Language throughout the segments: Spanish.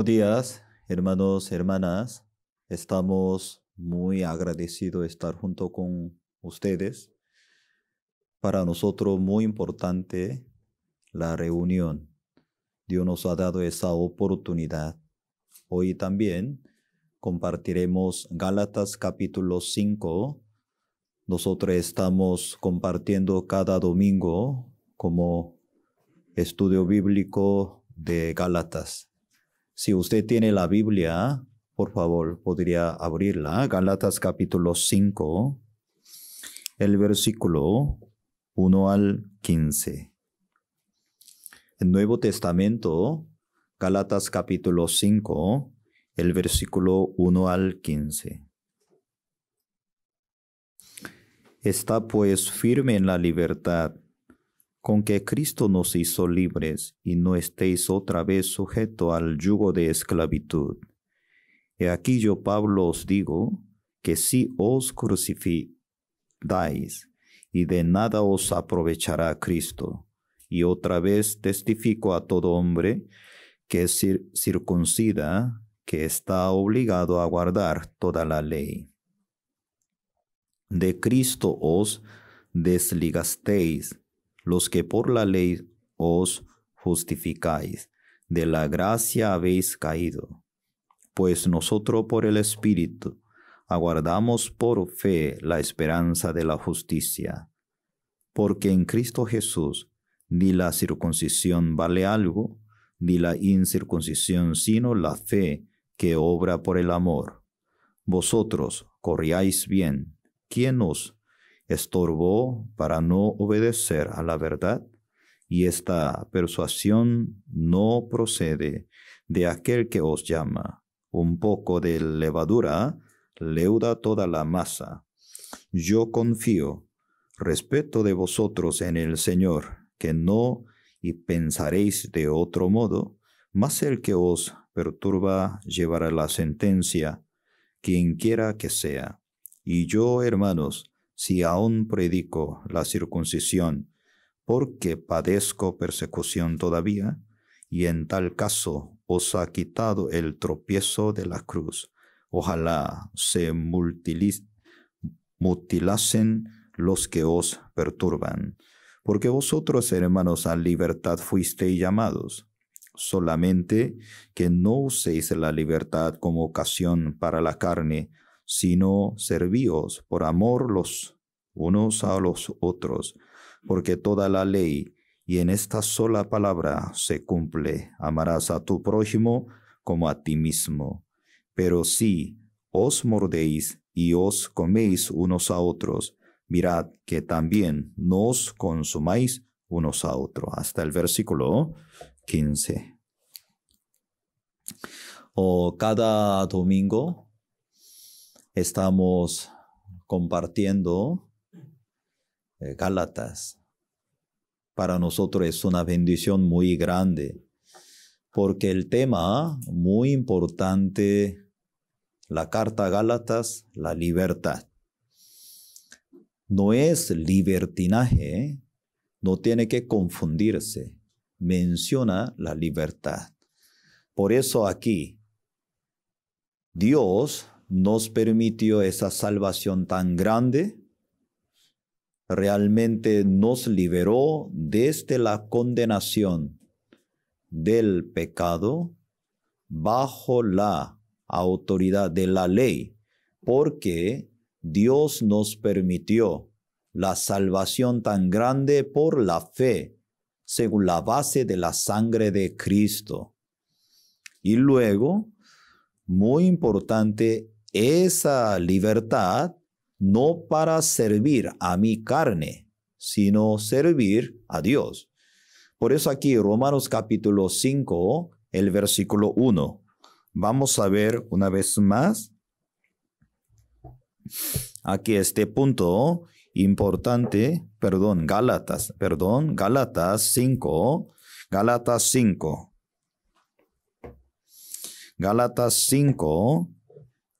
Buenos días, hermanos, hermanas. Estamos muy agradecidos de estar junto con ustedes. Para nosotros muy importante la reunión. Dios nos ha dado esa oportunidad. Hoy también compartiremos Gálatas capítulo 5. Nosotros estamos compartiendo cada domingo como estudio bíblico de Gálatas. Si usted tiene la Biblia, por favor, podría abrirla. Gálatas capítulo 5, el versículo 1 al 15. El Nuevo Testamento, Gálatas capítulo 5, el versículo 1 al 15. Está pues firme en la libertad con que Cristo nos hizo libres, y no estéis otra vez sujetos al yugo de esclavitud. He aquí yo, Pablo, os digo, que si os crucificáis, y de nada os aprovechará Cristo. Y otra vez testifico a todo hombre que es circuncida, que está obligado a guardar toda la ley. De Cristo os desligasteis, los que por la ley os justificáis, de la gracia habéis caído. Pues nosotros por el Espíritu aguardamos por fe la esperanza de la justicia. Porque en Cristo Jesús ni la circuncisión vale algo, ni la incircuncisión, sino la fe que obra por el amor. Vosotros corríais bien. ¿Quién os estorbó para no obedecer a la verdad? Y esta persuasión no procede de aquel que os llama. Un poco de levadura leuda toda la masa. Yo confío, respeto de vosotros en el Señor, que no y pensaréis de otro modo, mas el que os perturba llevará la sentencia, quien quiera que sea. Y yo, hermanos, si aún predico la circuncisión, porque padezco persecución todavía, y en tal caso os ha quitado el tropiezo de la cruz. Ojalá se mutilasen los que os perturban. Porque vosotros, hermanos, a libertad fuisteis llamados, solamente que no uséis la libertad como ocasión para la carne, sino servíos por amor los unos a los otros, porque toda la ley y en esta sola palabra se cumple: amarás a tu prójimo como a ti mismo. Pero si os mordéis y os coméis unos a otros, mirad que también no os consumáis unos a otros. Hasta el versículo 15. Cada domingo estamos compartiendo Gálatas. Para nosotros es una bendición muy grande, porque el tema muy importante, la carta a Gálatas, la libertad. No es libertinaje, no tiene que confundirse. Menciona la libertad. Por eso aquí, Dios nos permitió esa salvación tan grande. Realmente nos liberó desde la condenación del pecado bajo la autoridad de la ley, porque Dios nos permitió la salvación tan grande por la fe, según la base de la sangre de Cristo. Y luego, muy importante, esa libertad no para servir a mi carne, sino servir a Dios. Por eso aquí Romanos capítulo 5, el versículo 1. Vamos a ver una vez más. Aquí este punto importante, Gálatas 5, Gálatas 5,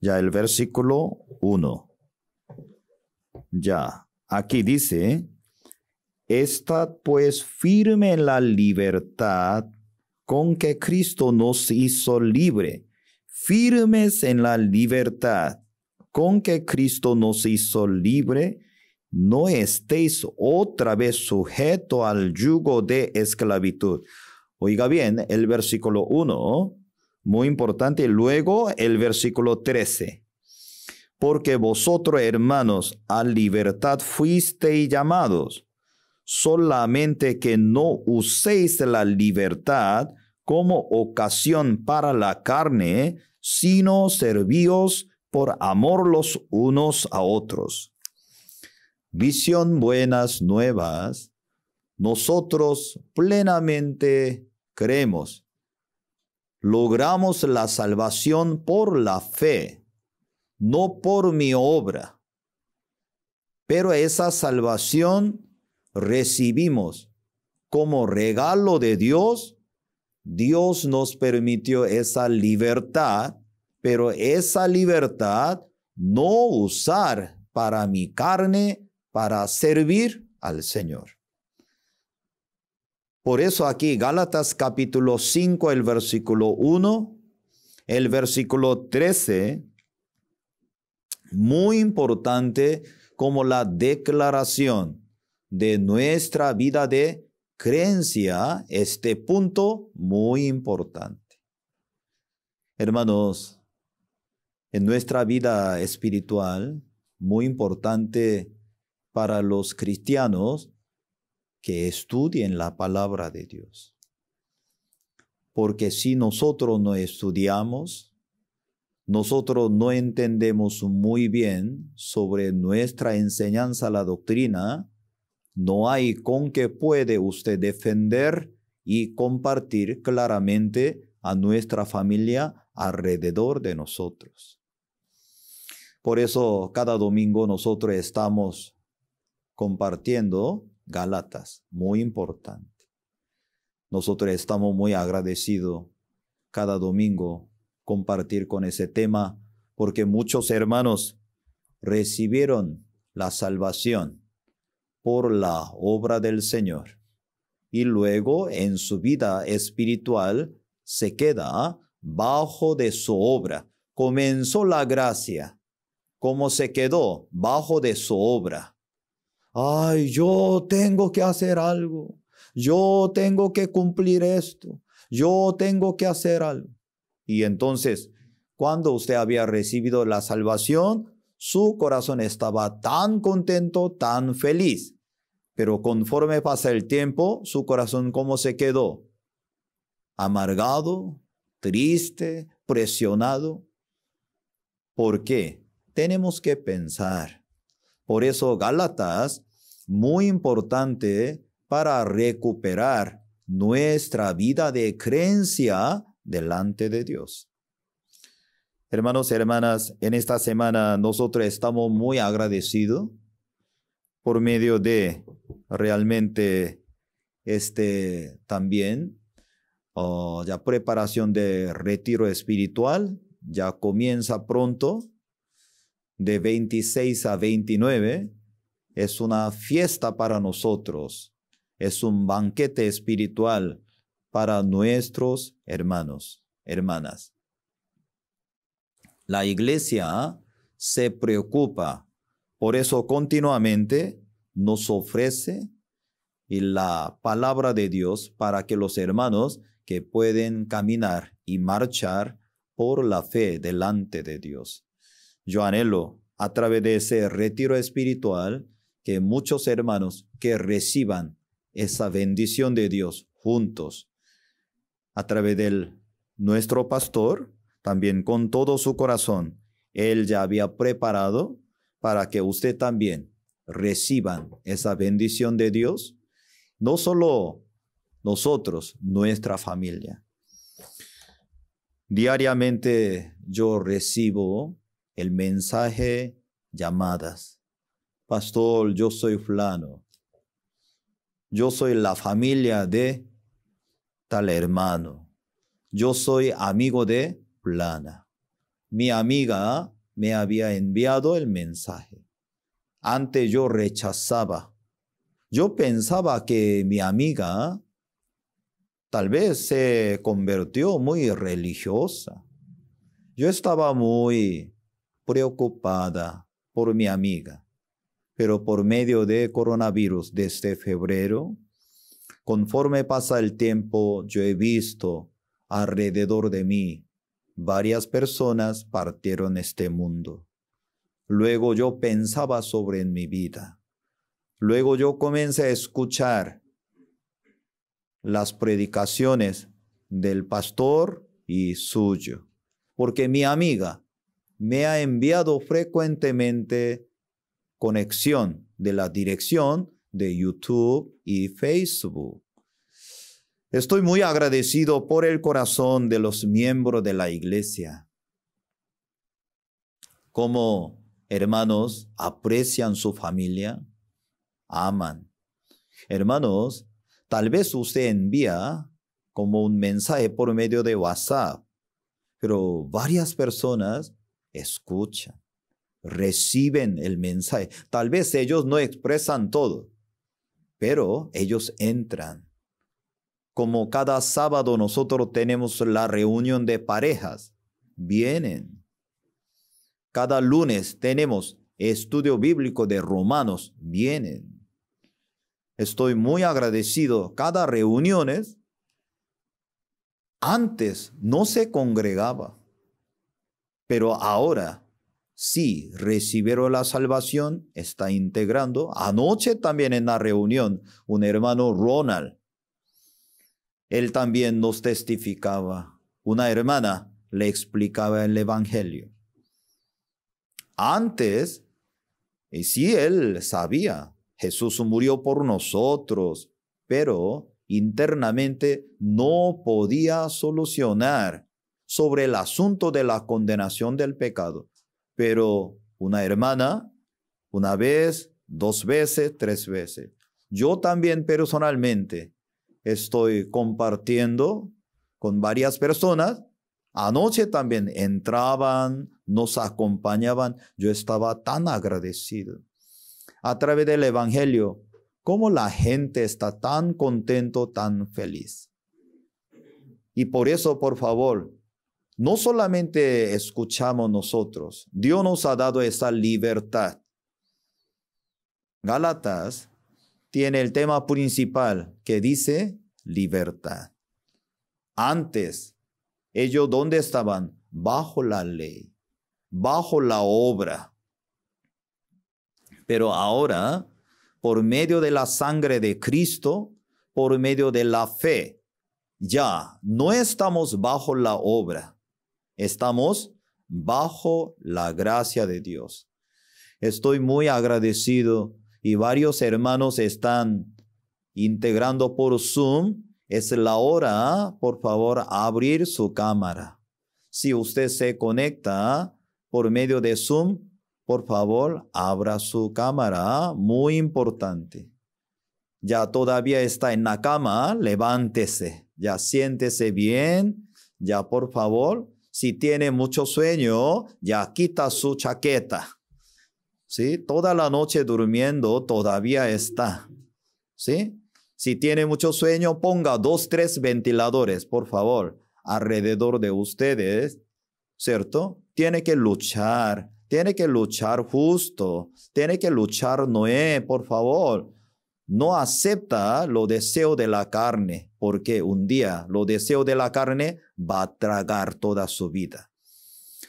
ya el versículo 1. Ya, aquí dice: estad pues firme en la libertad con que Cristo nos hizo libre, firmes en la libertad con que Cristo nos hizo libre, no estéis otra vez sujeto al yugo de esclavitud. Oiga bien, el versículo 1, muy importante, luego el versículo 13. Porque vosotros, hermanos, a libertad fuisteis llamados, solamente que no uséis la libertad como ocasión para la carne, sino servíos por amor los unos a otros. Visión buenas nuevas, nosotros plenamente creemos. Logramos la salvación por la fe, no por mi obra. Pero esa salvación recibimos como regalo de Dios. Dios nos permitió esa libertad, pero esa libertad no usar para mi carne, para servir al Señor. Por eso aquí Gálatas capítulo 5, el versículo 1, el versículo 13, muy importante como la declaración de nuestra vida de creencia, este punto muy importante. Hermanos, en nuestra vida espiritual, muy importante para los cristianos que estudien la palabra de Dios. Porque si nosotros no estudiamos, nosotros no entendemos muy bien sobre nuestra enseñanza, la doctrina, no hay con que puede usted defender y compartir claramente a nuestra familia alrededor de nosotros. Por eso cada domingo nosotros estamos compartiendo Gálatas, muy importante. Nosotros estamos muy agradecidos cada domingo compartir con ese tema, porque muchos hermanos recibieron la salvación por la obra del Señor y luego en su vida espiritual se queda bajo de su obra. Comenzó la gracia, como se quedó bajo de su obra. Ay, yo tengo que hacer algo. Yo tengo que cumplir esto. Yo tengo que hacer algo. Y entonces, cuando usted había recibido la salvación, su corazón estaba tan contento, tan feliz. Pero conforme pasa el tiempo, su corazón ¿cómo se quedó? Amargado, triste, presionado. ¿Por qué? Tenemos que pensar. Por eso Gálatas, muy importante para recuperar nuestra vida de creencia delante de Dios. Hermanos y hermanas, en esta semana nosotros estamos muy agradecidos por medio de realmente también ya preparación de retiro espiritual, ya comienza pronto, de 26 a 29, es una fiesta para nosotros, es un banquete espiritual para nuestros hermanos, hermanas. La iglesia se preocupa, por eso continuamente nos ofrece la palabra de Dios para que los hermanos que pueden caminar y marchar por la fe delante de Dios. Yo anhelo a través de ese retiro espiritual que muchos hermanos que reciban esa bendición de Dios juntos a través de nuestro pastor, también con todo su corazón. Él ya había preparado para que usted también reciban esa bendición de Dios, no solo nosotros, nuestra familia. Diariamente yo recibo el mensaje, llamadas. Pastor, yo soy fulano. Yo soy la familia de tal hermano. Yo soy amigo de fulana. Mi amiga me había enviado el mensaje. Antes yo rechazaba. Yo pensaba que mi amiga tal vez se convirtió muy religiosa. Yo estaba muy preocupada por mi amiga, pero por medio de coronavirus desde febrero, conforme pasa el tiempo, yo he visto alrededor de mí varias personas partieron este mundo. Luego yo pensaba sobre mi vida. Luego yo comencé a escuchar las predicaciones del pastor y suyo, porque mi amiga me ha enviado frecuentemente conexión de la dirección de YouTube y Facebook. Estoy muy agradecido por el corazón de los miembros de la iglesia. Como hermanos aprecian su familia, aman. Hermanos, tal vez usted envía como un mensaje por medio de WhatsApp, pero varias personas escuchan, reciben el mensaje. Tal vez ellos no expresan todo, pero ellos entran. Como cada sábado nosotros tenemos la reunión de parejas, vienen. Cada lunes tenemos estudio bíblico de Romanos, vienen. Estoy muy agradecido. Cada reunión antes no se congregaba, pero ahora sí recibieron la salvación, está integrando. Anoche también en la reunión, un hermano Ronald, él también nos testificaba. Una hermana le explicaba el evangelio. Antes, y sí, él sabía, Jesús murió por nosotros, pero internamente no podía solucionar sobre el asunto de la condenación del pecado. Pero una hermana, una vez, 2 veces, 3 veces. Yo también personalmente estoy compartiendo con varias personas. Anoche también entraban, nos acompañaban. Yo estaba tan agradecido. A través del evangelio, cómo la gente está tan contento, tan feliz. Y por eso, por favor, no solamente escuchamos nosotros, Dios nos ha dado esa libertad. Gálatas tiene el tema principal que dice libertad. Antes, ellos ¿dónde estaban? Bajo la ley, bajo la obra. Pero ahora, por medio de la sangre de Cristo, por medio de la fe, ya no estamos bajo la obra, estamos bajo la gracia de Dios. Estoy muy agradecido y varios hermanos están integrando por Zoom. Es la hora, por favor, abrir su cámara. Si usted se conecta por medio de Zoom, por favor, abra su cámara, muy importante. Ya todavía está en la cama, levántese, ya siéntese bien, ya por favor, si tiene mucho sueño, ya quita su chaqueta. ¿Sí? Toda la noche durmiendo todavía está. ¿Sí? Si tiene mucho sueño, ponga 2, 3 ventiladores, por favor, alrededor de ustedes, ¿cierto? Tiene que luchar justo, tiene que luchar Noé, por favor. No acepta los deseos de la carne, porque un día los deseos de la carne va a tragar toda su vida.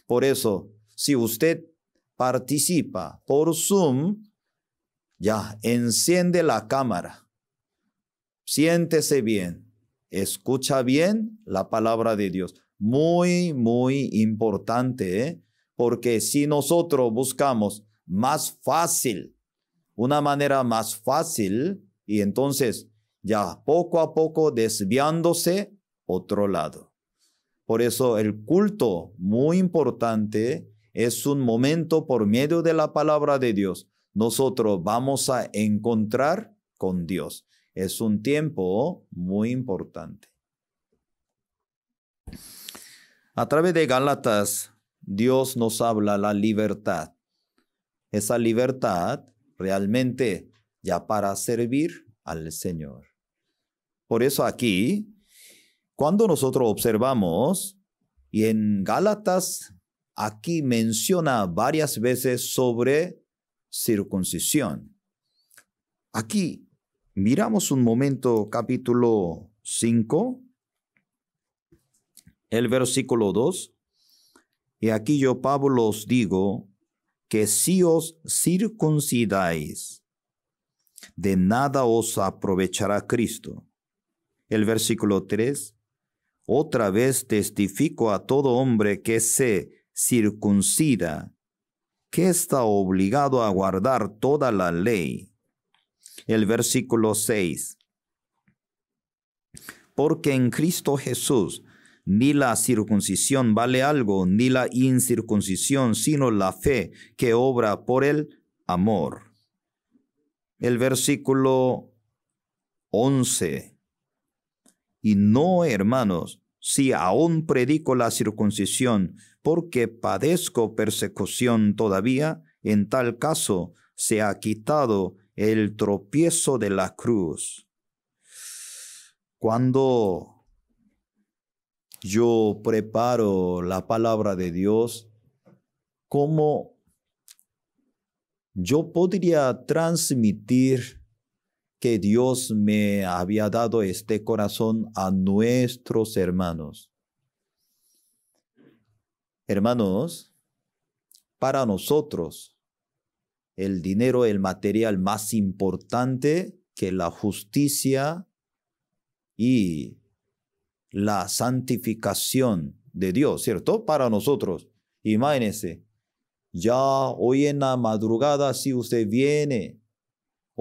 Por eso, si usted participa por Zoom, ya enciende la cámara, siéntese bien, escucha bien la palabra de Dios. Muy, muy importante, ¿eh? Porque si nosotros buscamos más fácil, una manera más fácil, y entonces ya poco a poco desviándose otro lado. Por eso el culto, muy importante, es un momento por medio de la palabra de Dios. Nosotros vamos a encontrar con Dios. Es un tiempo muy importante. A través de Gálatas, Dios nos habla la libertad. Esa libertad realmente ya para servir al Señor. Por eso aquí Cuando nosotros observamos, y en Gálatas aquí menciona varias veces sobre circuncisión. Aquí miramos un momento capítulo 5, el versículo 2. Y aquí yo, Pablo, os digo que si os circuncidáis, de nada os aprovechará Cristo. El versículo 3. Otra vez testifico a todo hombre que se circuncida, que está obligado a guardar toda la ley. El versículo 6. Porque en Cristo Jesús ni la circuncisión vale algo, ni la incircuncisión, sino la fe que obra por el amor. El versículo 11. Y no, hermanos, si aún predico la circuncisión, porque padezco persecución todavía, en tal caso se ha quitado el tropiezo de la cruz. Cuando yo preparo la palabra de Dios, ¿cómo yo podría transmitir que Dios me había dado este corazón a nuestros hermanos? Hermanos, para nosotros, el dinero, el material más importante que la justicia y la santificación de Dios, ¿cierto? Para nosotros, imagínense, ya hoy en la madrugada, si usted viene,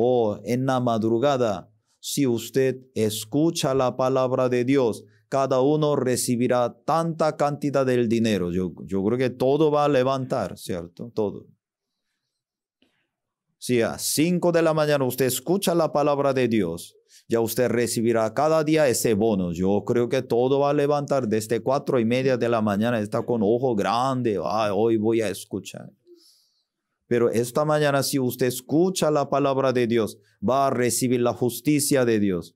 o en la madrugada, si usted escucha la palabra de Dios, cada uno recibirá tanta cantidad del dinero. Yo creo que todo va a levantar, ¿cierto? Todo. Si a 5 de la mañana usted escucha la palabra de Dios, ya usted recibirá cada día ese bono. Yo creo que todo va a levantar. Desde 4:30 de la mañana está con ojo grande. Hoy voy a escuchar. Pero esta mañana, si usted escucha la palabra de Dios, va a recibir la justicia de Dios.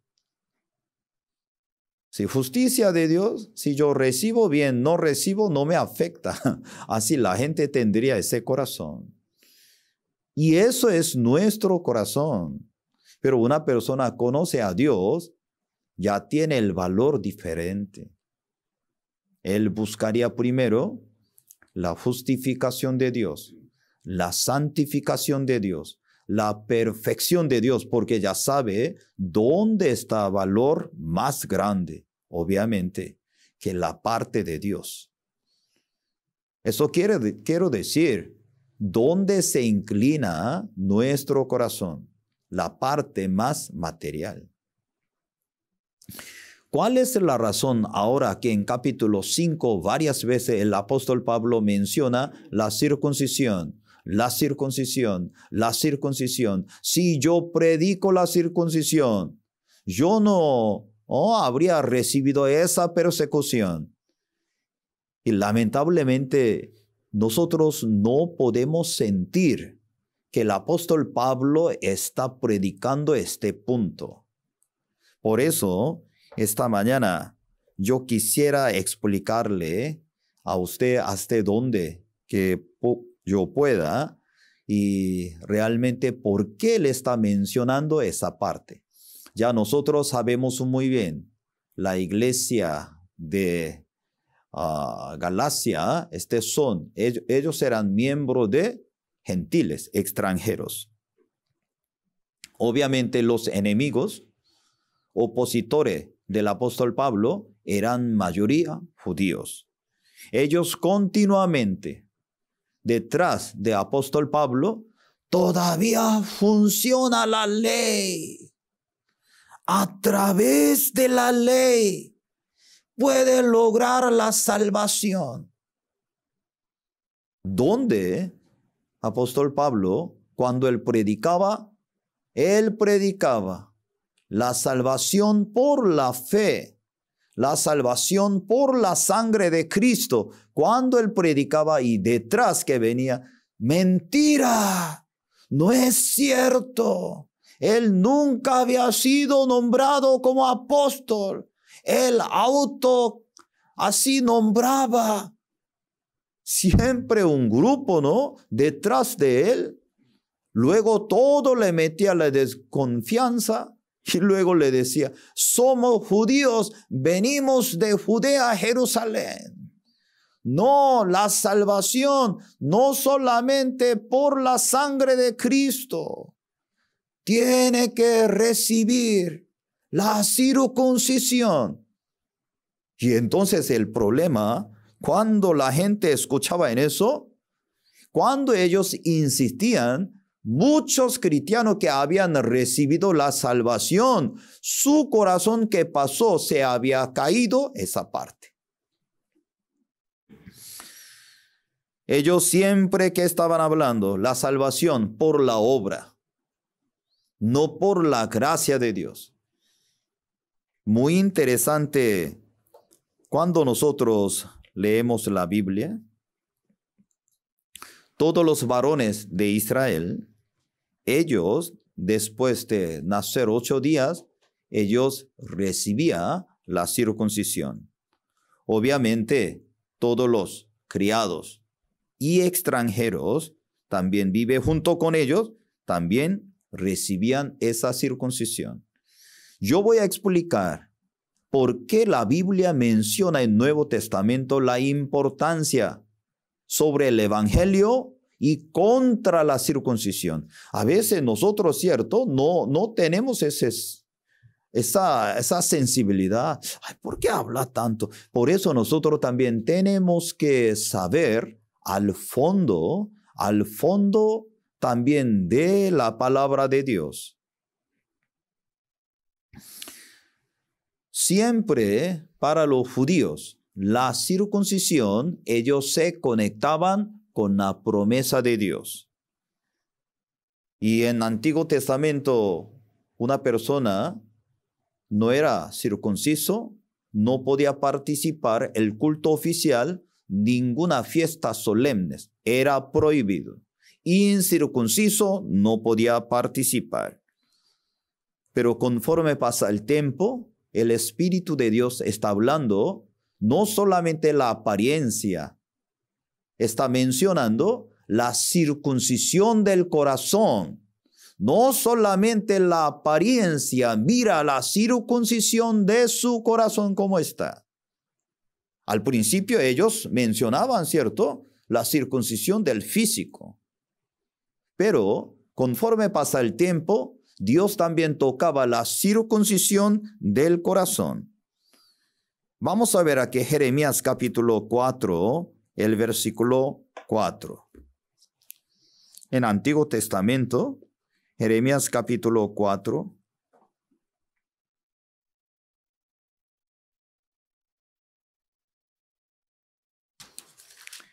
Si justicia de Dios, si yo recibo bien, no recibo, no me afecta. Así la gente tendría ese corazón. Y eso es nuestro corazón. Pero una persona conoce a Dios, ya tiene el valor diferente. Él buscaría primero la justificación de Dios, la santificación de Dios, la perfección de Dios, porque ya sabe dónde está el valor más grande, obviamente, que la parte de Dios. Eso quiero decir, ¿dónde se inclina nuestro corazón? La parte más material. ¿Cuál es la razón ahora que en capítulo 5 varias veces el apóstol Pablo menciona la circuncisión? La circuncisión, la circuncisión. Si yo predico la circuncisión, yo no habría recibido esa persecución. Y lamentablemente nosotros no podemos sentir que el apóstol Pablo está predicando este punto. Por eso, esta mañana yo quisiera explicarle a usted hasta dónde que yo pueda y realmente por qué le está mencionando esa parte. Ya nosotros sabemos muy bien, la iglesia de Galacia, ellos eran miembros de gentiles, extranjeros. Obviamente los enemigos, opositores del apóstol Pablo, eran mayoría judíos. Ellos continuamente, detrás del apóstol Pablo, todavía funciona la ley. A través de la ley puede lograr la salvación. ¿Dónde, apóstol Pablo, cuando él predicaba la salvación por la fe, la salvación por la sangre de Cristo? Cuando él predicaba y detrás que venía, mentira, no es cierto. Él nunca había sido nombrado como apóstol. el auto así nombraba siempre un grupo, ¿no? Detrás de él. Luego todo le metía la desconfianza y luego le decía, somos judíos, venimos de Judea a Jerusalén. No, la salvación no solamente por la sangre de Cristo. Tiene que recibir la circuncisión. Y entonces el problema, cuando la gente escuchaba en eso, cuando ellos insistían, muchos cristianos que habían recibido la salvación, su corazón que pasó se había caído esa parte. Ellos siempre que estaban hablando, la salvación por la obra, no por la gracia de Dios. Muy interesante, cuando nosotros leemos la Biblia, todos los varones de Israel, ellos, después de nacer 8 días, ellos recibían la circuncisión. Obviamente, todos los criados y extranjeros, también vive junto con ellos, también recibían esa circuncisión. Yo voy a explicar por qué la Biblia menciona en el Nuevo Testamento la importancia sobre el evangelio y contra la circuncisión. A veces nosotros, cierto, no tenemos esa sensibilidad. Ay, ¿por qué habla tanto? Por eso nosotros también tenemos que saber al fondo también de la palabra de Dios. Siempre para los judíos, la circuncisión, ellos se conectaban con la promesa de Dios. Y en el Antiguo Testamento, una persona no era circunciso, no podía participar en el culto oficial, ninguna fiesta solemne, era prohibido. Incircunciso no podía participar. Pero conforme pasa el tiempo, el Espíritu de Dios está hablando no solamente la apariencia, está mencionando la circuncisión del corazón. No solamente la apariencia, mira la circuncisión de su corazón cómo está. Al principio ellos mencionaban, ¿cierto?, la circuncisión del físico. Pero conforme pasa el tiempo, Dios también tocaba la circuncisión del corazón. Vamos a ver aquí Jeremías capítulo 4, el versículo 4. En Antiguo Testamento, Jeremías capítulo 4.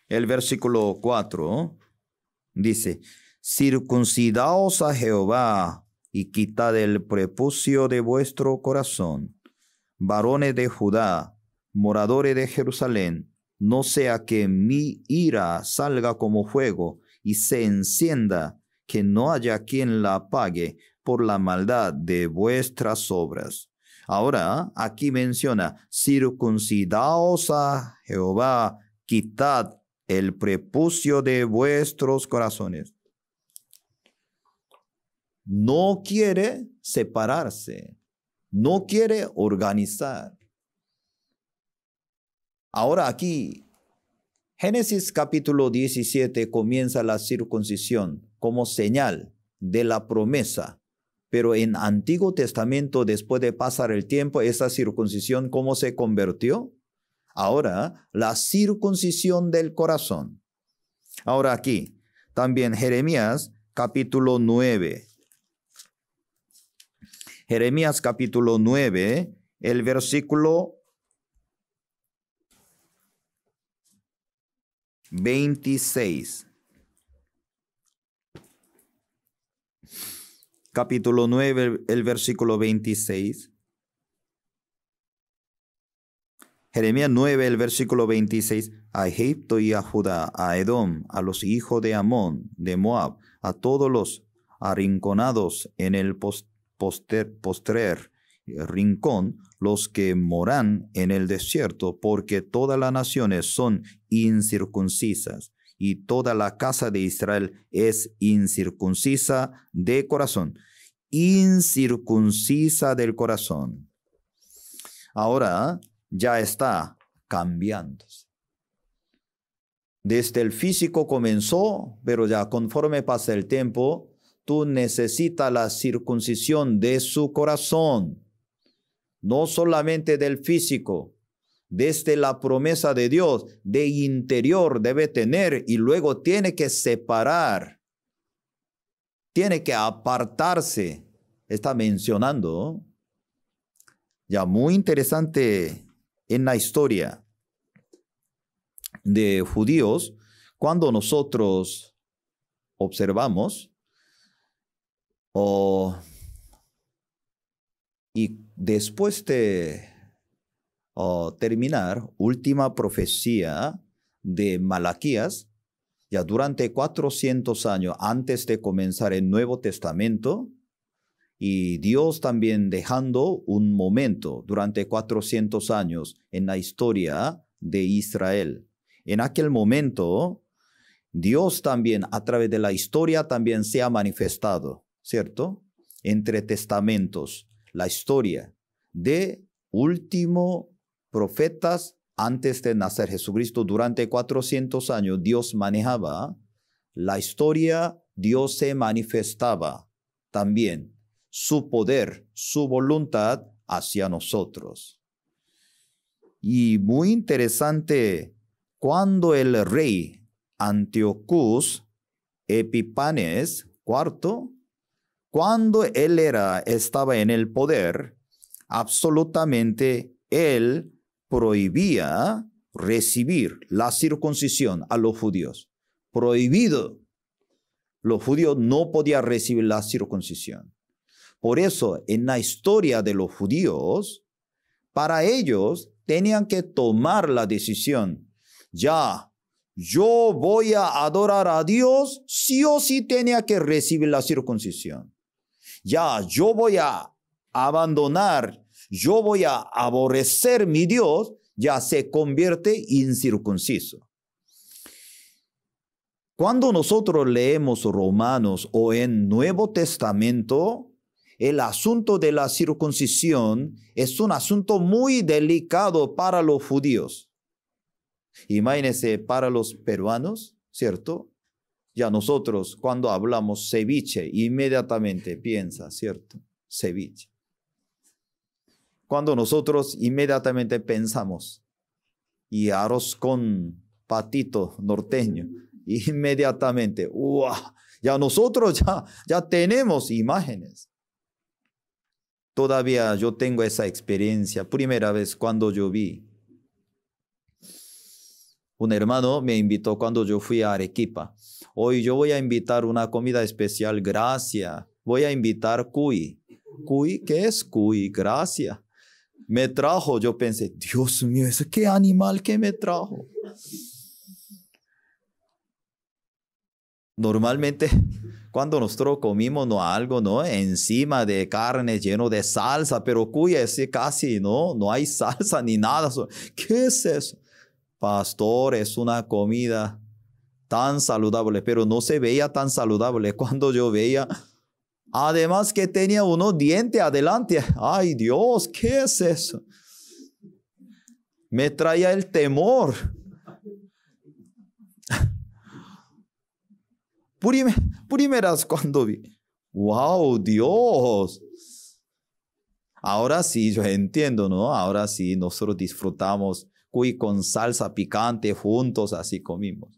El versículo 4 dice, circuncidaos a Jehová y quitad el prepucio de vuestro corazón, varones de Judá, moradores de Jerusalén, no sea que mi ira salga como fuego y se encienda, que no haya quien la apague por la maldad de vuestras obras. Ahora, aquí menciona, circuncidaos a Jehová, quitad el prepucio de vuestros corazones. No quiere separarse, no quiere organizar. Ahora aquí, Génesis capítulo 17 comienza la circuncisión como señal de la promesa. Pero en Antiguo Testamento, después de pasar el tiempo, esa circuncisión, ¿cómo se convirtió? Ahora, la circuncisión del corazón. Ahora aquí, también Jeremías capítulo 9. Jeremías capítulo 9, el versículo 26. Capítulo 9, el versículo 26. Jeremías 9, el versículo 26. A Egipto y a Judá, a Edom, a los hijos de Amón, de Moab, a todos los arrinconados en el postrer rincón los que moran en el desierto, porque todas las naciones son incircuncisas y toda la casa de Israel es incircuncisa de corazón. Incircuncisa del corazón. Ahora ya está cambiando. Desde el físico comenzó, pero ya conforme pasa el tiempo, tú necesitas la circuncisión de su corazón. No solamente del físico, desde la promesa de Dios, de interior debe tener y luego tiene que separar, tiene que apartarse. Está mencionando, ya muy interesante en la historia de judíos, cuando nosotros observamos, y después de terminar, última profecía de Malaquías, ya durante 400 años antes de comenzar el Nuevo Testamento, y Dios también dejando un momento durante 400 años en la historia de Israel. En aquel momento, Dios también a través de la historia también se ha manifestado, ¿cierto? Entre testamentos, la historia de último profetas antes de nacer Jesucristo. Durante 400 años Dios manejaba la historia, Dios se manifestaba también su poder, su voluntad hacia nosotros. Y muy interesante, cuando el rey Antiochus Epifanes IV, cuando él estaba en el poder, absolutamente él prohibía recibir la circuncisión a los judíos. Prohibido. Los judíos no podían recibir la circuncisión. Por eso, en la historia de los judíos, para ellos tenían que tomar la decisión. Ya, yo voy a adorar a Dios, sí o sí tenía que recibir la circuncisión. Ya, yo voy a abandonar, yo voy a aborrecer mi Dios, ya se convierte incircunciso. Cuando nosotros leemos Romanos o en Nuevo Testamento, el asunto de la circuncisión es un asunto muy delicado para los judíos. Imagínense para los peruanos, ¿cierto? Ya nosotros cuando hablamos ceviche, inmediatamente piensa, ¿cierto? Ceviche. Cuando nosotros inmediatamente pensamos, y arroz con patito norteño, inmediatamente, ¡wow! Ya nosotros ya tenemos imágenes. Todavía yo tengo esa experiencia. Primera vez cuando yo vi. Un hermano me invitó cuando yo fui a Arequipa. Hoy yo voy a invitar una comida especial, gracias. Voy a invitar cuy. ¿Cuy? ¿Qué es cuy? Gracias. Me trajo, yo pensé, Dios mío, ¿qué animal que me trajo? Normalmente, cuando nosotros comimos algo, ¿no? Encima de carne lleno de salsa, pero cuy es casi, no hay salsa ni nada. ¿Qué es eso? Pastor, es una comida tan saludable, pero no se veía tan saludable cuando yo veía. Además que tenía unos dientes adelante. Ay Dios, ¿qué es eso? Me traía el temor. Primeras cuando vi. ¡Wow, Dios! Ahora sí, yo entiendo, ¿no? Ahora sí, nosotros disfrutamos cuy con salsa picante juntos, así comimos.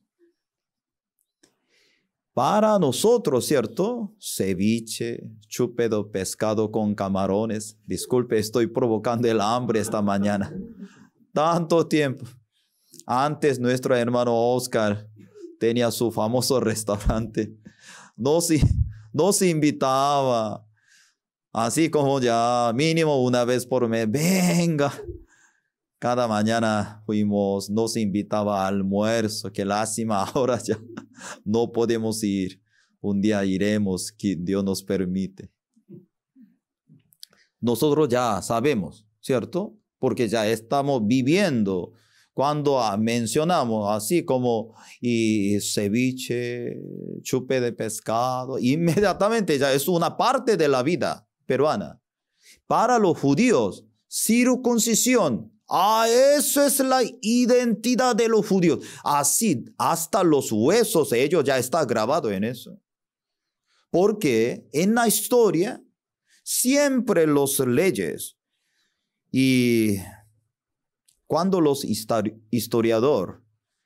Para nosotros, ¿cierto? Ceviche, chupe de pescado con camarones. Disculpe, estoy provocando el hambre esta mañana. Tanto tiempo. Antes nuestro hermano Oscar tenía su famoso restaurante. Nos invitaba. Así como ya mínimo una vez por mes. Venga. Cada mañana fuimos, nos invitaba a almuerzo. Qué lástima, ahora ya no podemos ir. Un día iremos, que Dios nos permite. nosotros ya sabemos, ¿cierto? Porque ya estamos viviendo. Cuando mencionamos así como y ceviche, chupe de pescado, inmediatamente ya es una parte de la vida peruana. Para los judíos, circuncisión, eso es la identidad de los judíos. Así, hasta los huesos, ellos ya está grabado en eso. Porque en la historia, siempre los leyes y cuando los historiador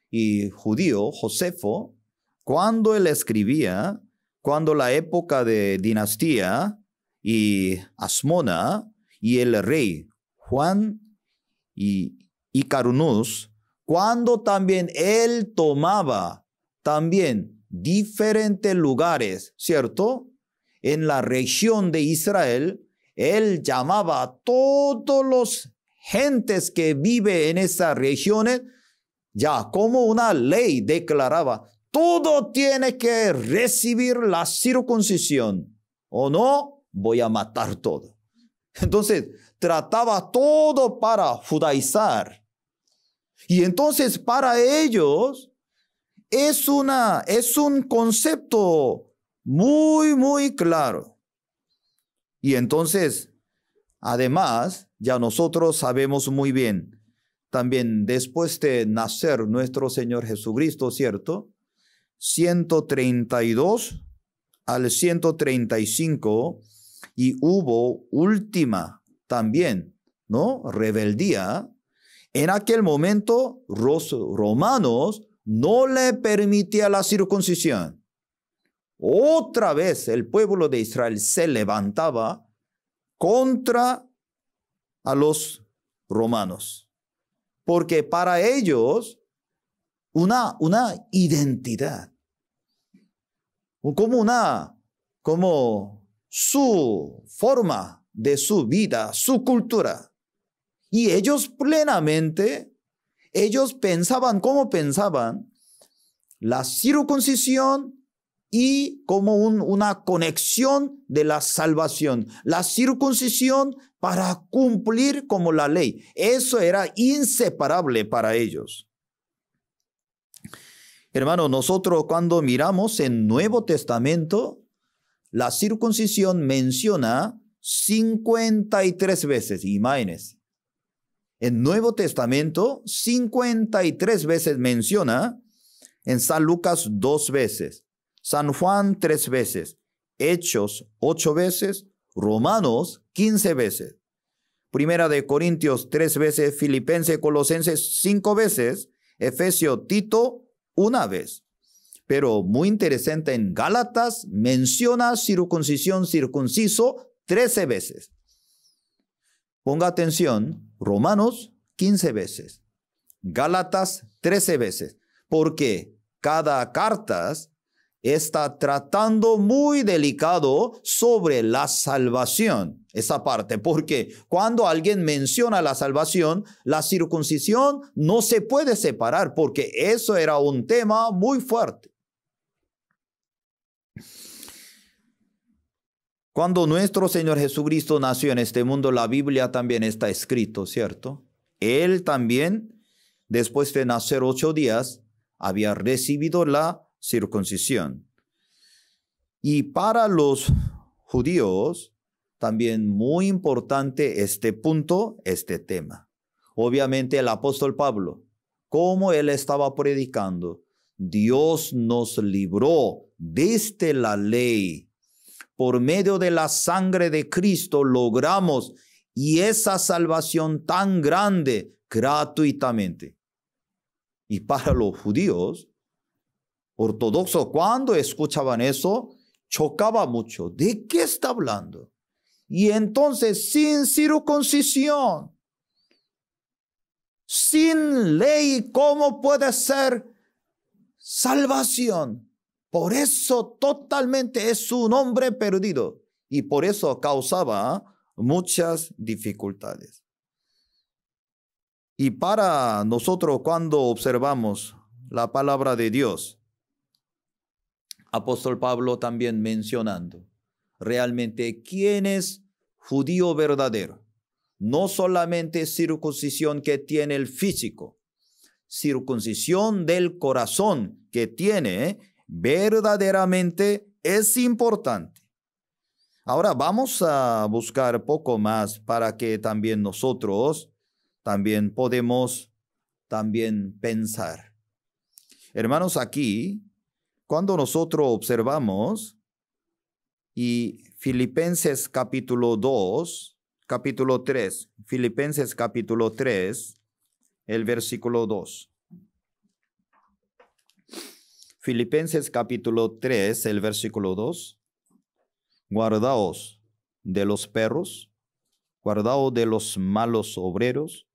y judío, Josefo, cuando él escribía, cuando la época de dinastía y Asmona y el rey Juan y Carunus, cuando también él tomaba también diferentes lugares, ¿cierto? En la región de Israel, él llamaba a todos los gentes que viven en esas regiones, ya como una ley declaraba, todo tiene que recibir la circuncisión, o no, voy a matar todo. Entonces, trataba todo para judaizar. Y entonces, para ellos, es un concepto muy, muy claro. Y entonces, además, ya nosotros sabemos muy bien, también después de nacer nuestro Señor Jesucristo, ¿cierto? 132 al 135, y hubo última también, ¿no? Rebeldía. En aquel momento, los romanos no le permitían la circuncisión. Otra vez el pueblo de Israel se levantaba contra a los romanos, porque para ellos una identidad, como su forma de su vida, su cultura. Y ellos plenamente, ellos pensaban, ¿cómo pensaban? La circuncisión y como una conexión de la salvación. La circuncisión para cumplir como la ley. Eso era inseparable para ellos. Hermano, nosotros cuando miramos en Nuevo Testamento, la circuncisión menciona 53 veces, imagínense. En Nuevo Testamento, 53 veces menciona, en San Lucas 2 veces, San Juan 3 veces, Hechos 8 veces, Romanos 15 veces, Primera de Corintios 3 veces, Filipenses, Colosenses 5 veces, Efesios, Tito 1 vez. Pero muy interesante, en Gálatas menciona circuncisión, circunciso 13 veces. Ponga atención, Romanos 15 veces, Gálatas 13 veces, porque cada carta está tratando muy delicado sobre la salvación, esa parte, porque cuando alguien menciona la salvación, la circuncisión no se puede separar, porque eso era un tema muy fuerte. Cuando nuestro Señor Jesucristo nació en este mundo, la Biblia también está escrito, ¿cierto? Él también, después de nacer 8 días, había recibido la circuncisión. Y para los judíos, también muy importante este punto, este tema. Obviamente el apóstol Pablo, como él estaba predicando, Dios nos libró desde la ley. Por medio de la sangre de Cristo logramos y esa salvación tan grande gratuitamente. Y para los judíos ortodoxos, cuando escuchaban eso, chocaba mucho. ¿De qué está hablando? Y entonces, sin circuncisión, sin ley, ¿cómo puede ser salvación? Por eso totalmente es un hombre perdido y por eso causaba muchas dificultades. Y para nosotros cuando observamos la palabra de Dios, apóstol Pablo también mencionando realmente quiénes judío verdadero. No solamente circuncisión que tiene el físico, circuncisión del corazón que tiene verdaderamente es importante. Ahora vamos a buscar poco más para que también nosotros también podemos también pensar. Hermanos, aquí, cuando nosotros observamos y Filipenses capítulo 3, Filipenses capítulo 3, el versículo 2. Filipenses capítulo 3, el versículo 2. Guardaos de los perros, guardaos de los malos obreros,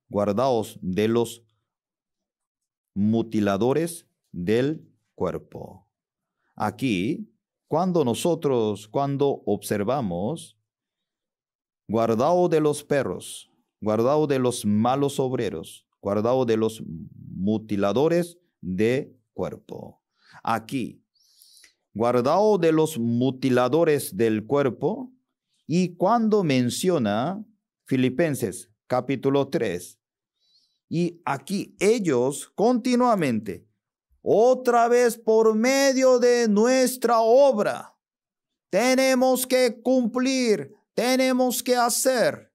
guardaos de los mutiladores del cuerpo. Aquí, cuando observamos, guardaos de los perros, guardaos de los malos obreros, guardaos de los mutiladores de cuerpo. Aquí, guardaos de los mutiladores del cuerpo, y cuando menciona Filipenses capítulo 3, y aquí ellos continuamente, otra vez por medio de nuestra obra, tenemos que cumplir, tenemos que hacer.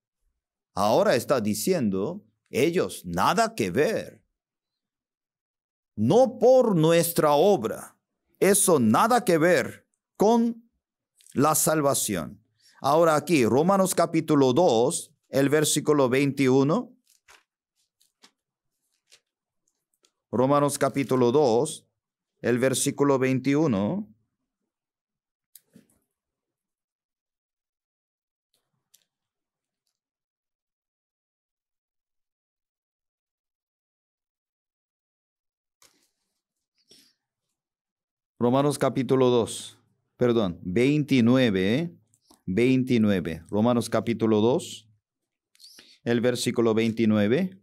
Ahora está diciendo, ellos nada que ver. No por nuestra obra. Eso nada que ver con la salvación. Ahora aquí, Romanos capítulo 2, el versículo 21. Romanos capítulo 2, el versículo 21. Romanos capítulo 2, perdón, 29, 29. Romanos capítulo 2, el versículo 29.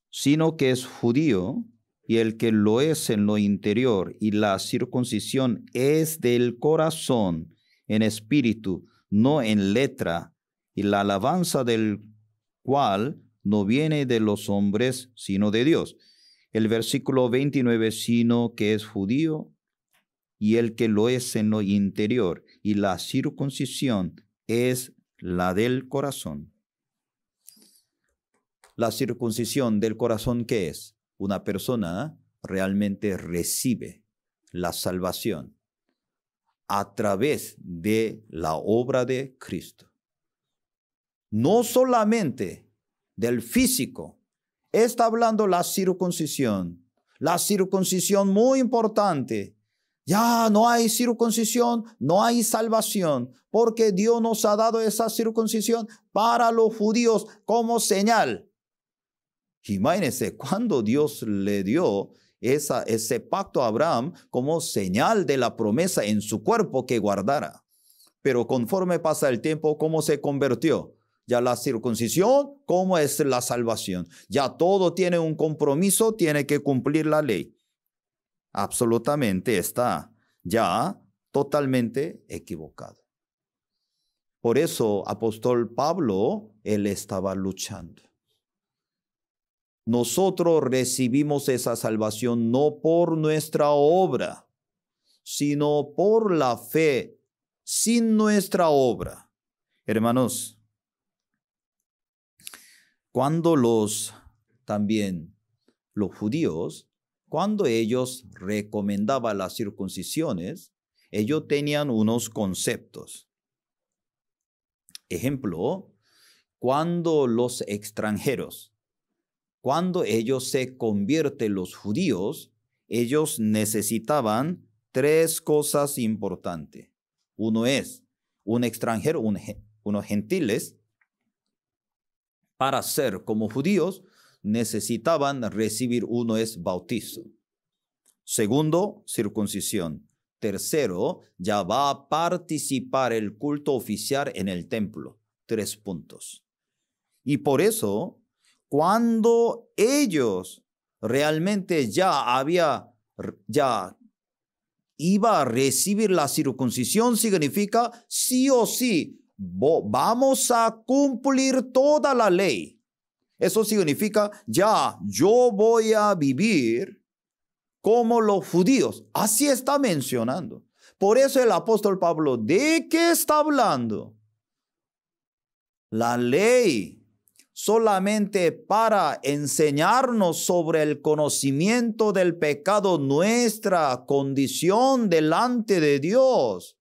Sino que es judío, y el que lo es en lo interior, y la circuncisión es del corazón, en espíritu, no en letra, y la alabanza del cual no viene de los hombres, sino de Dios. El versículo 29, sino que es judío, y el que lo es en lo interior, y la circuncisión es la del corazón. La circuncisión del corazón, ¿qué es? Una persona realmente recibe la salvación a través de la obra de Cristo. No solamente del físico, está hablando la circuncisión muy importante. Ya no hay circuncisión, no hay salvación, porque Dios nos ha dado esa circuncisión para los judíos como señal. Imagínense, cuando Dios le dio ese pacto a Abraham como señal de la promesa en su cuerpo que guardara. Pero conforme pasa el tiempo, ¿cómo se convirtió? Ya la circuncisión, ¿cómo es la salvación? Ya todo tiene un compromiso, tiene que cumplir la ley. Absolutamente está ya totalmente equivocado. Por eso, apóstol Pablo, él estaba luchando. Nosotros recibimos esa salvación no por nuestra obra, sino por la fe, sin nuestra obra. Hermanos, cuando los judíos, cuando ellos recomendaban las circuncisiones, ellos tenían unos conceptos. Ejemplo, cuando los extranjeros, cuando ellos se convierten los judíos, ellos necesitaban 3 cosas importantes. Uno es un extranjero, unos gentiles, para ser como judíos, necesitaban recibir, uno es bautizo. Segundo, circuncisión. Tercero, ya va a participar el culto oficial en el templo. 3 puntos. Y por eso, cuando ellos realmente ya iba a recibir la circuncisión significa sí o sí, vamos a cumplir toda la ley. Eso significa, ya, yo voy a vivir como los judíos. Así está mencionando. Por eso el apóstol Pablo, ¿de qué está hablando? La ley solamente para enseñarnos sobre el conocimiento del pecado, nuestra condición delante de Dios.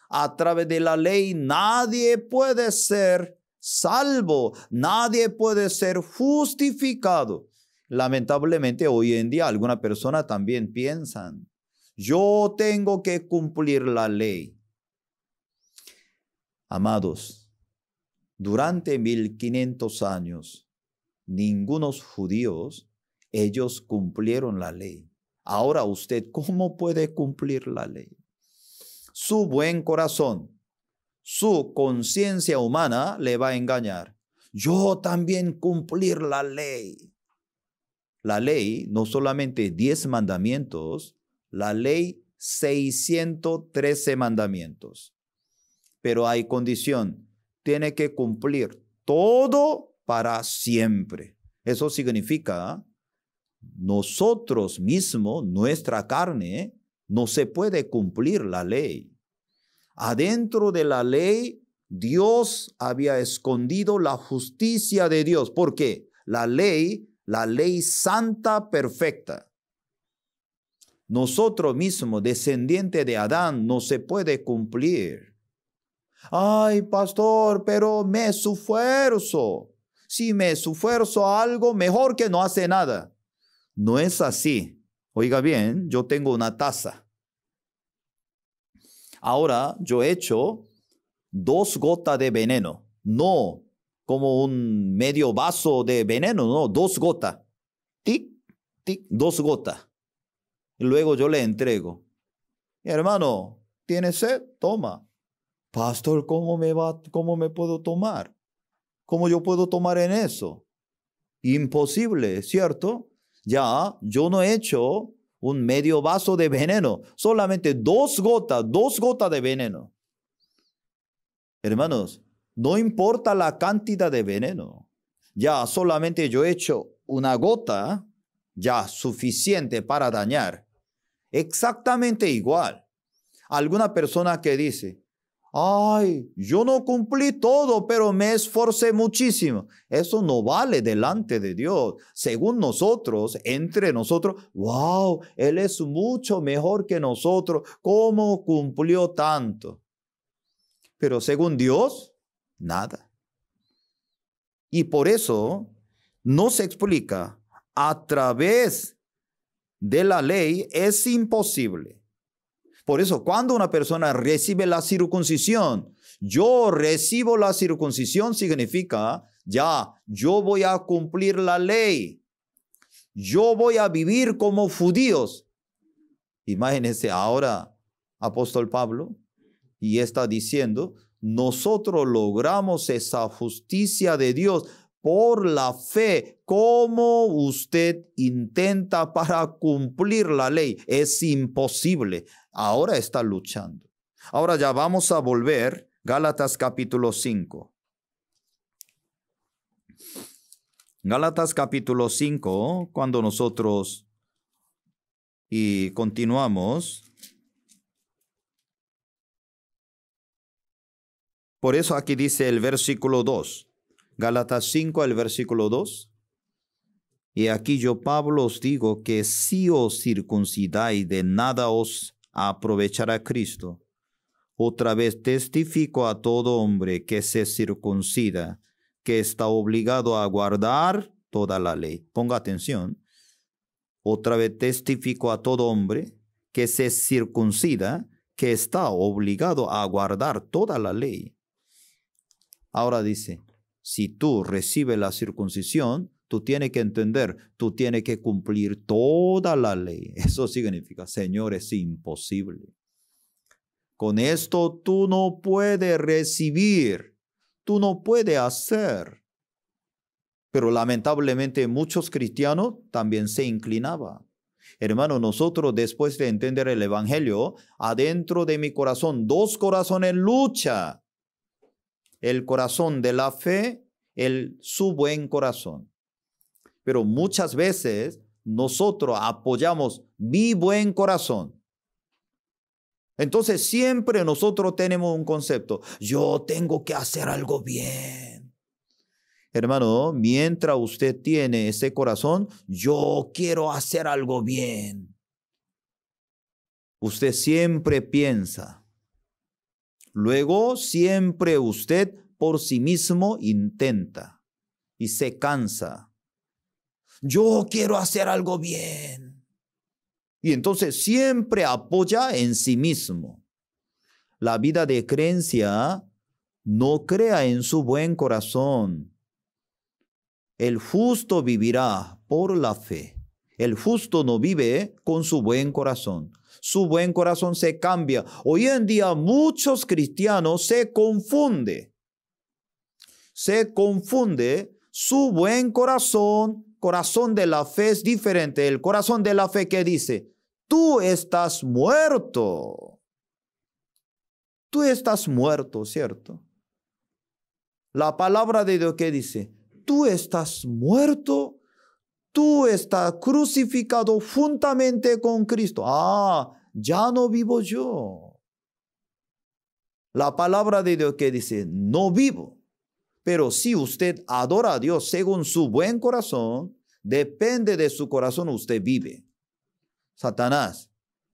A través de la ley nadie puede ser salvo, nadie puede ser justificado. Lamentablemente hoy en día algunas personas también piensan, yo tengo que cumplir la ley. Amados, durante 1500 años, ningunos judíos, ellos cumplieron la ley. Ahora usted, ¿cómo puede cumplir la ley? Su buen corazón, su conciencia humana le va a engañar. Yo también cumplir la ley. La ley, no solamente 10 mandamientos, la ley 613 mandamientos. Pero hay condición. Tiene que cumplir todo para siempre. Eso significa, nosotros mismos, nuestra carne, no se puede cumplir la ley. Adentro de la ley, Dios había escondido la justicia de Dios. ¿Por qué? La ley santa, perfecta. Nosotros mismos, descendientes de Adán, no se puede cumplir. Ay, pastor, pero me esfuerzo. Si me esfuerzo algo, mejor que no hace nada. No es así. Oiga bien, yo tengo una taza. Ahora yo echo 2 gotas de veneno. No como un medio vaso de veneno, no, 2 gotas. Tic, tic, 2 gotas. Y luego yo le entrego. Hermano, ¿tiene sed? Toma. Pastor, ¿cómo me puedo tomar? ¿Cómo yo puedo tomar en eso? Imposible, ¿cierto? Ya, yo no he hecho un medio vaso de veneno, solamente 2 gotas de veneno. Hermanos, no importa la cantidad de veneno. Ya solamente yo he hecho una gota, ya suficiente para dañar. Exactamente igual. Alguna persona que dice, ay, yo no cumplí todo, pero me esforcé muchísimo. Eso no vale delante de Dios. Según nosotros, entre nosotros, wow, Él es mucho mejor que nosotros. ¿Cómo cumplió tanto? Pero según Dios, nada. Y por eso nos explica, a través de la ley es imposible. Por eso, cuando una persona recibe la circuncisión, yo recibo la circuncisión significa, ya, yo voy a cumplir la ley. Yo voy a vivir como judíos. Imagínense ahora, apóstol Pablo, y está diciendo, nosotros logramos esa justicia de Dios por la fe. ¿Cómo usted intenta para cumplir la ley? Es imposible. Ahora está luchando. Ahora ya vamos a volver, Gálatas capítulo 5. Gálatas capítulo 5, cuando nosotros y continuamos. Por eso aquí dice el versículo 2. Gálatas 5, el versículo 2. Y aquí yo, Pablo, os digo que si os circuncidáis, de nada os aprovechará Cristo. Otra vez testifico a todo hombre que se circuncida, que está obligado a guardar toda la ley. Ponga atención. Otra vez testifico a todo hombre que se circuncida, que está obligado a guardar toda la ley. Ahora dice, si tú recibes la circuncisión, tú tienes que entender, tú tienes que cumplir toda la ley. Eso significa, Señor, es imposible. Con esto tú no puedes recibir, tú no puedes hacer. Pero lamentablemente muchos cristianos también se inclinaban. Hermano, nosotros después de entender el Evangelio, adentro de mi corazón, dos corazones lucha. El corazón de la fe, su buen corazón. Pero muchas veces nosotros apoyamos mi buen corazón. Entonces siempre nosotros tenemos un concepto. Yo tengo que hacer algo bien. Hermano, mientras usted tiene ese corazón, yo quiero hacer algo bien. Usted siempre piensa. Luego siempre usted por sí mismo intenta y se cansa. Yo quiero hacer algo bien. Y entonces siempre apoya en sí mismo. La vida de creencia no crea en su buen corazón. El justo vivirá por la fe. El justo no vive con su buen corazón. Su buen corazón se cambia. Hoy en día muchos cristianos se confunden. Se confunde su buen corazón. Corazón de la fe es diferente. El corazón de la fe que dice, tú estás muerto. Tú estás muerto, ¿cierto? La palabra de Dios que dice, tú estás muerto. Tú estás crucificado juntamente con Cristo. Ya no vivo yo. La palabra de Dios que dice, no vivo. Pero si usted adora a Dios según su buen corazón, depende de su corazón, usted vive. Satanás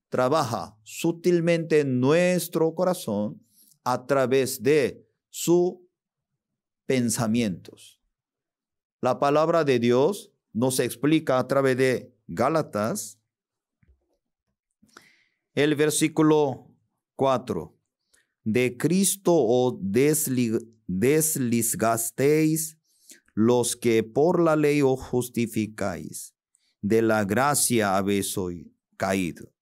trabaja sutilmente en nuestro corazón a través de sus pensamientos. La palabra de Dios nos explica a través de Gálatas, el versículo 4. De Cristo os desligasteis los que por la ley os justificáis. De la gracia habéis hoy caído.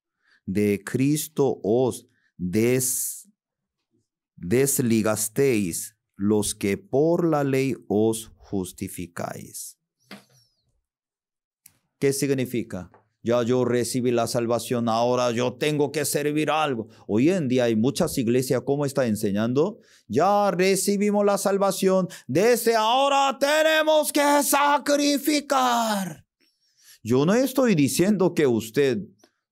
De Cristo os desligasteis los que por la ley os justificáis. ¿Qué significa? Ya yo recibí la salvación, ahora yo tengo que servir algo. Hoy en día hay muchas iglesias, ¿cómo está enseñando? Ya recibimos la salvación, desde ahora tenemos que sacrificar. Yo no estoy diciendo que usted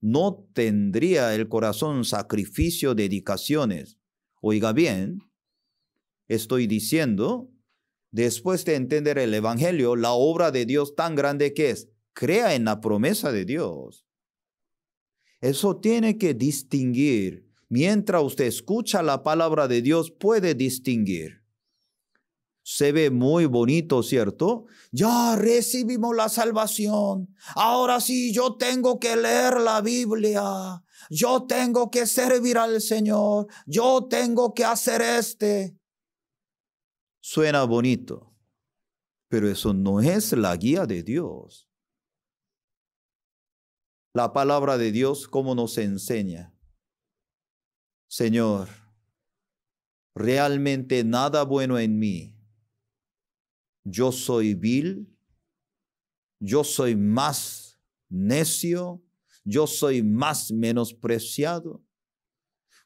no tendría el corazón sacrificio, dedicaciones. Oiga bien, estoy diciendo, después de entender el Evangelio, la obra de Dios tan grande que es, crea en la promesa de Dios. Eso tiene que distinguir. Mientras usted escucha la palabra de Dios, puede distinguir. Se ve muy bonito, ¿cierto? Ya recibimos la salvación. Ahora sí, yo tengo que leer la Biblia. Yo tengo que servir al Señor. Yo tengo que hacer Suena bonito, pero eso no es la guía de Dios. La palabra de Dios, ¿cómo nos enseña? Señor, realmente nada bueno en mí. Yo soy vil, yo soy más necio, yo soy más menospreciado.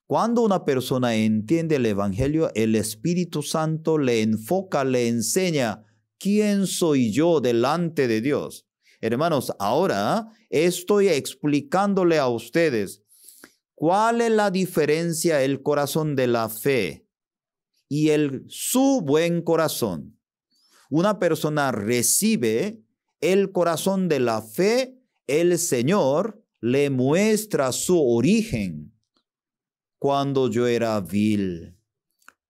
Cuando una persona entiende el Evangelio, el Espíritu Santo le enfoca, le enseña quién soy yo delante de Dios. Hermanos, ahora estoy explicándole a ustedes cuál es la diferencia el corazón de la fe y su buen corazón. Una persona recibe el corazón de la fe, el Señor le muestra su origen. Cuando yo era vil,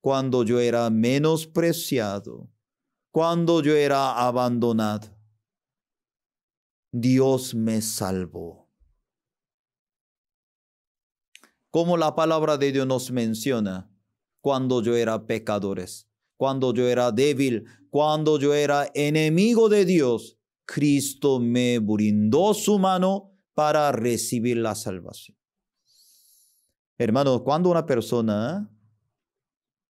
cuando yo era menospreciado, cuando yo era abandonado, Dios me salvó. Como la palabra de Dios nos menciona, cuando yo era pecadores, cuando yo era débil, cuando yo era enemigo de Dios, Cristo me brindó su mano para recibir la salvación. Hermanos, cuando una persona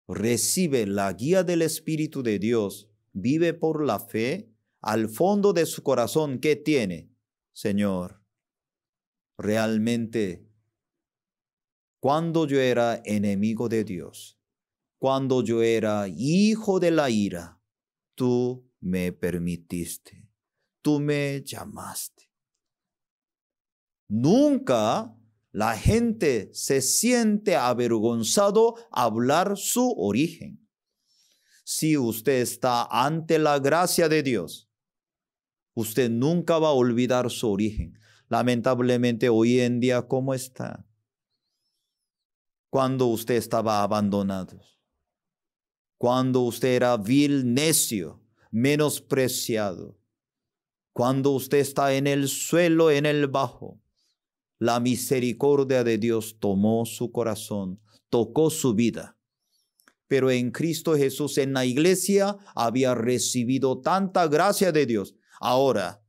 recibe la guía del Espíritu de Dios, vive por la fe, al fondo de su corazón, ¿qué tiene? Señor, realmente, cuando yo era enemigo de Dios, cuando yo era hijo de la ira, tú me permitiste, tú me llamaste. Nunca la gente se siente avergonzado a hablar su origen. Si usted está ante la gracia de Dios, usted nunca va a olvidar su origen. Lamentablemente hoy en día, ¿cómo está? Cuando usted estaba abandonado, cuando usted era vil, necio, menospreciado, cuando usted está en el suelo, en el bajo, la misericordia de Dios tomó su corazón, tocó su vida. Pero en Cristo Jesús, en la iglesia, había recibido tanta gracia de Dios. Ahora,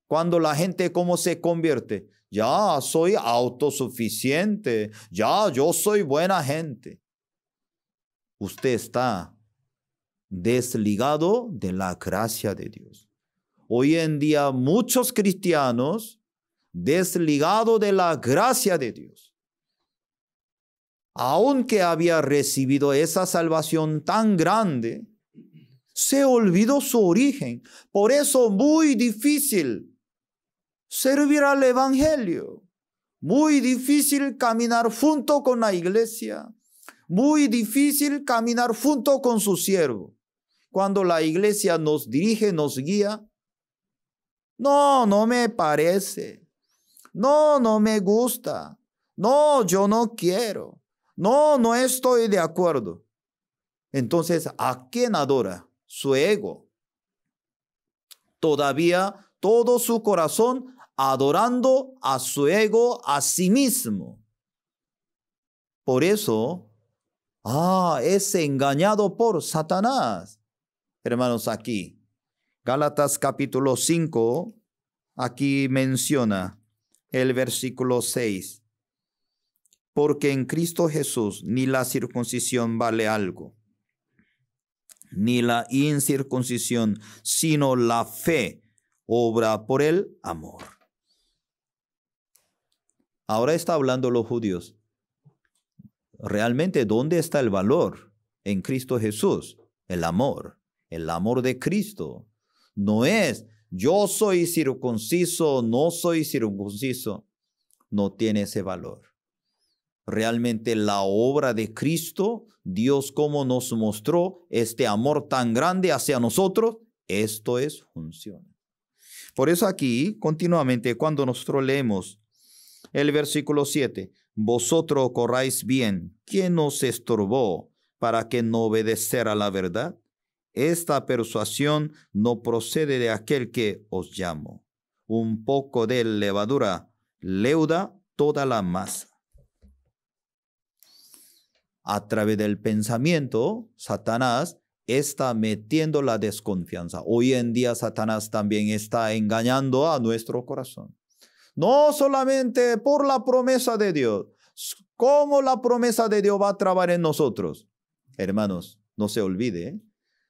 cuando la gente ¿cómo se convierte? Ya soy autosuficiente, ya yo soy buena gente. Usted está desligado de la gracia de Dios. Hoy en día muchos cristianos desligados de la gracia de Dios. Aunque había recibido esa salvación tan grande, se olvidó su origen. Por eso muy difícil servir al evangelio. Muy difícil caminar junto con la iglesia. Muy difícil caminar junto con su siervo. Cuando la iglesia nos dirige, nos guía. No me parece. No me gusta. No, yo no quiero. No estoy de acuerdo. Entonces, ¿a quién adora? Su ego. Todavía todo su corazón adorando a su ego, a sí mismo. Por eso, es engañado por Satanás. Hermanos, aquí, Gálatas capítulo 5, aquí menciona el versículo 6. Porque en Cristo Jesús ni la circuncisión vale algo, ni la incircuncisión, sino la fe obra por el amor. Ahora está hablando los judíos. Realmente, ¿dónde está el valor? En Cristo Jesús, el amor de Cristo. No es yo soy circunciso, no soy circunciso. No tiene ese valor. Realmente la obra de Cristo, Dios como nos mostró este amor tan grande hacia nosotros, esto es función. Por eso aquí, continuamente, cuando nosotros leemos el versículo 7, vosotros corráis bien, ¿quién os estorbó para que no obedecer a la verdad? Esta persuasión no procede de aquel que os llamó. Un poco de levadura leuda toda la masa. A través del pensamiento, Satanás está metiendo la desconfianza. Hoy en día Satanás también está engañando a nuestro corazón. No solamente por la promesa de Dios. ¿Cómo la promesa de Dios va a trabajar en nosotros? Hermanos, no se olvide,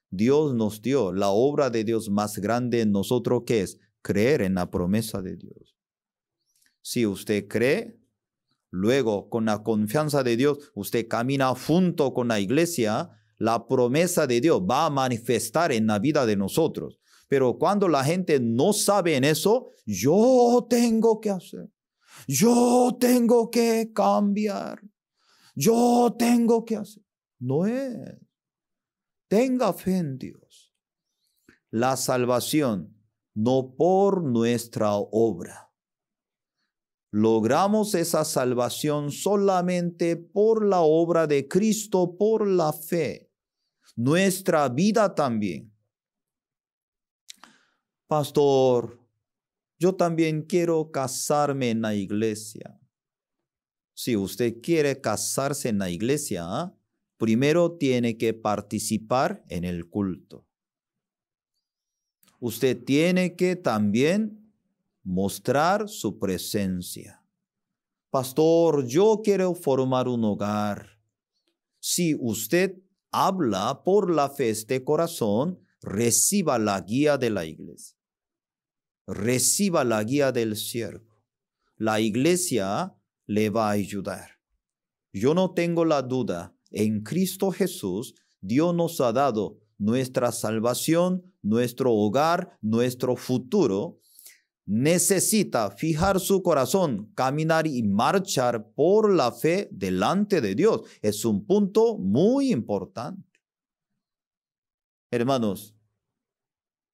Dios nos dio la obra de Dios más grande en nosotros, que es creer en la promesa de Dios. Si usted cree, luego con la confianza de Dios, usted camina junto con la iglesia, la promesa de Dios va a manifestar en la vida de nosotros. Pero cuando la gente no sabe en eso, yo tengo que hacer, yo tengo que cambiar, yo tengo que hacer. No es. Tenga fe en Dios. La salvación no por nuestra obra. Logramos esa salvación solamente por la obra de Cristo, por la fe. Nuestra vida también. Pastor, yo también quiero casarme en la iglesia. Si usted quiere casarse en la iglesia, primero tiene que participar en el culto. Usted tiene que también mostrar su presencia. Pastor, yo quiero formar un hogar. Si usted habla por la fe de corazón, reciba la guía de la iglesia. Reciba la guía del siervo. la iglesia le va a ayudar. Yo no tengo la duda, en Cristo Jesús, Dios nos ha dado nuestra salvación, nuestro hogar, nuestro futuro. Necesita fijar su corazón, caminar y marchar por la fe delante de Dios. Es un punto muy importante. Hermanos,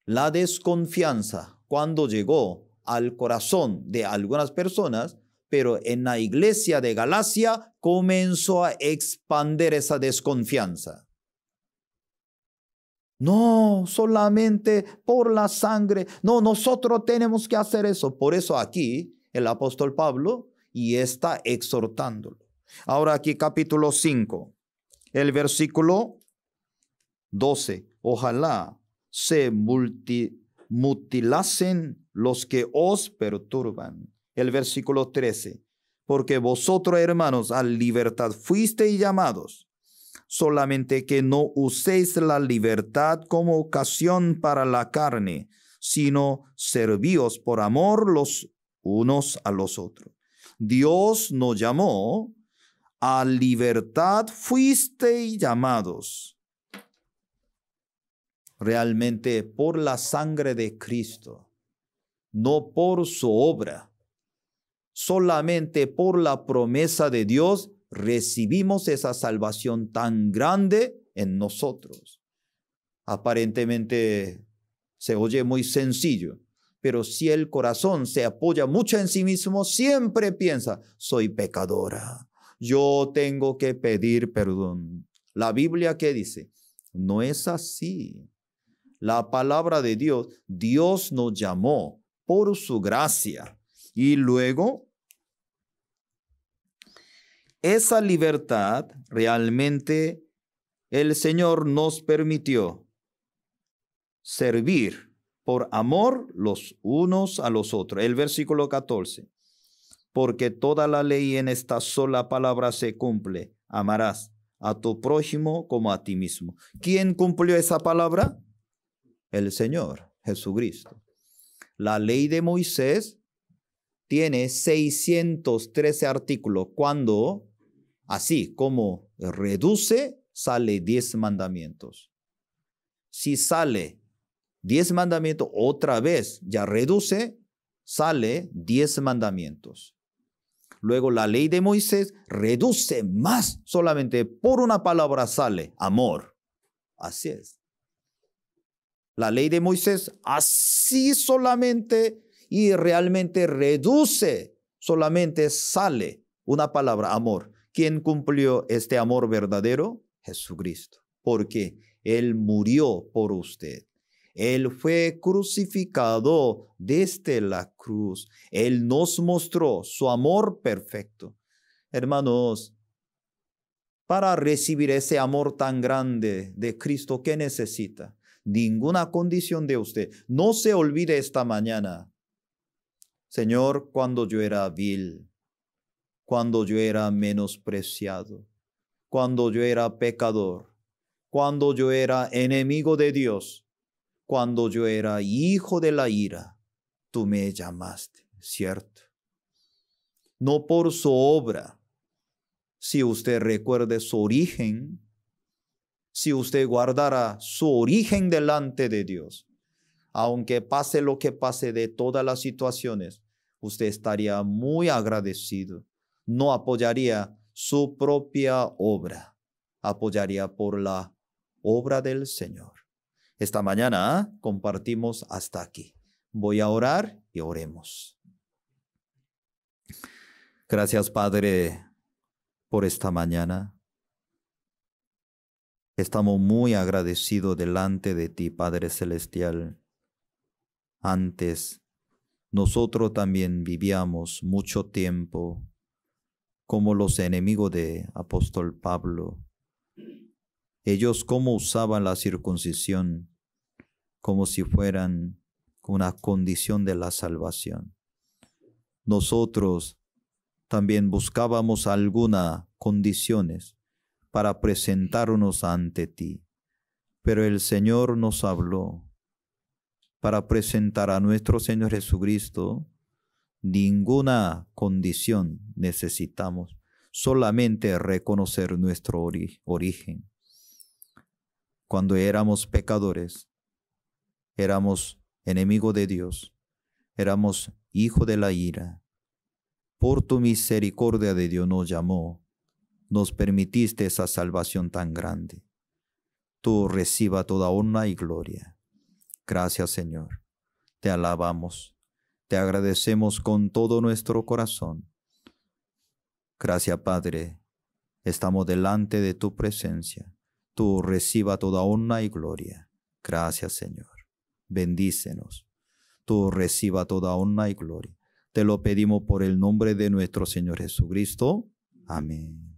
la desconfianza cuando llegó al corazón de algunas personas, pero en la iglesia de Galacia comenzó a expandir esa desconfianza. No, solamente por la sangre. No, nosotros tenemos que hacer eso. Por eso aquí el apóstol Pablo y está exhortándolo. Ahora aquí capítulo 5, el versículo 12. Ojalá se mutilasen los que os perturban. El versículo 13. Porque vosotros, hermanos, a libertad fuisteis llamados, solamente que no uséis la libertad como ocasión para la carne, sino servíos por amor los unos a los otros. Dios nos llamó, a libertad fuisteis llamados. Realmente por la sangre de Cristo, no por su obra. Solamente por la promesa de Dios recibimos esa salvación tan grande en nosotros. Aparentemente se oye muy sencillo, pero si el corazón se apoya mucho en sí mismo, siempre piensa, soy pecadora, yo tengo que pedir perdón. La Biblia, ¿qué dice? No es así. La palabra de Dios, Dios nos llamó por su gracia y luego esa libertad realmente el Señor nos permitió servir por amor los unos a los otros. El versículo 14. Porque toda la ley en esta sola palabra se cumple. Amarás a tu prójimo como a ti mismo. ¿Quién cumplió esa palabra? El Señor Jesucristo. La ley de Moisés tiene 613 artículos. Cuando así como reduce, sale 10 mandamientos. Si sale 10 mandamientos, otra vez ya reduce, sale 10 mandamientos. Luego la ley de Moisés reduce más, solamente por una palabra sale amor. Así es. La ley de Moisés así solamente y realmente reduce, solamente sale una palabra amor. ¿Quién cumplió este amor verdadero? Jesucristo. Porque Él murió por usted. Él fue crucificado desde la cruz. Él nos mostró su amor perfecto. Hermanos, para recibir ese amor tan grande de Cristo, ¿qué necesita? Ninguna condición de usted. No se olvide esta mañana. Señor, cuando yo era vil, cuando yo era menospreciado, cuando yo era pecador, cuando yo era enemigo de Dios, cuando yo era hijo de la ira, tú me llamaste, ¿cierto? No por su obra. Si usted recuerde su origen, si usted guardara su origen delante de Dios, aunque pase lo que pase de todas las situaciones, usted estaría muy agradecido. No apoyaría su propia obra, apoyaría por la obra del Señor. Esta mañana compartimos hasta aquí. Voy a orar y oremos. Gracias, Padre, por esta mañana. Estamos muy agradecidos delante de ti, Padre Celestial. Antes, nosotros también vivíamos mucho tiempo como los enemigos de apóstol Pablo. Ellos cómo usaban la circuncisión como si fueran una condición de la salvación. Nosotros también buscábamos algunas condiciones para presentarnos ante ti, pero el Señor nos habló para presentar a nuestro Señor Jesucristo Ninguna condición necesitamos, solamente reconocer nuestro origen. Cuando éramos pecadores, éramos enemigos de Dios, éramos hijos de la ira. Por tu misericordia de Dios nos llamó, nos permitiste esa salvación tan grande. Tú reciba toda honra y gloria. Gracias, Señor. Te alabamos, te agradecemos con todo nuestro corazón. Gracias, Padre. Estamos delante de tu presencia. Tú reciba toda honra y gloria. Gracias, Señor. Bendícenos. Tú reciba toda honra y gloria. Te lo pedimos por el nombre de nuestro Señor Jesucristo. Amén.